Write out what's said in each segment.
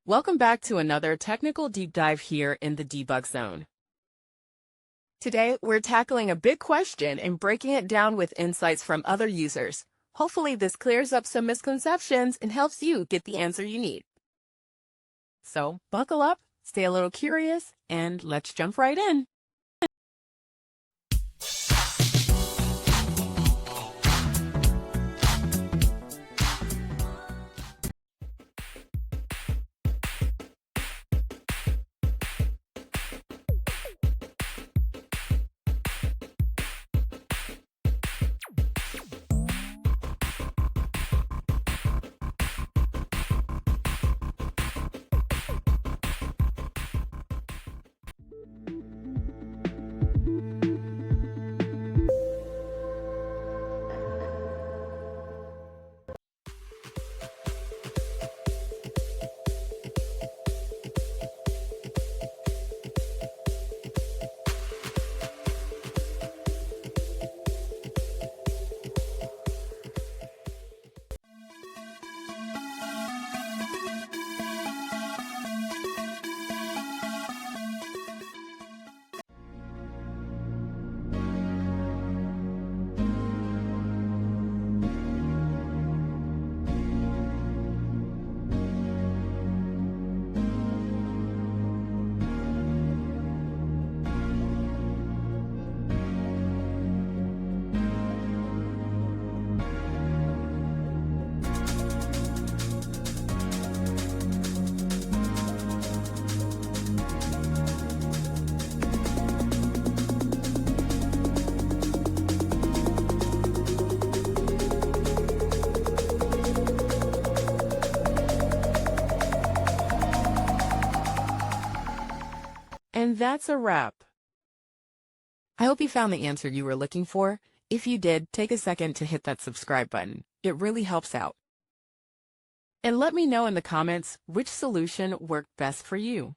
Welcome back to another technical deep dive here in the debug zone. Today, we're tackling a big question and breaking it down with insights from other users. Hopefully, this clears up some misconceptions and helps you get the answer you need. So, buckle up, stay a little curious, and let's jump right in. And that's a wrap. I hope you found the answer you were looking for. If you did, take a second to hit that subscribe button. It really helps out. And let me know in the comments which solution worked best for you.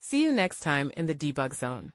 See you next time in the debug zone.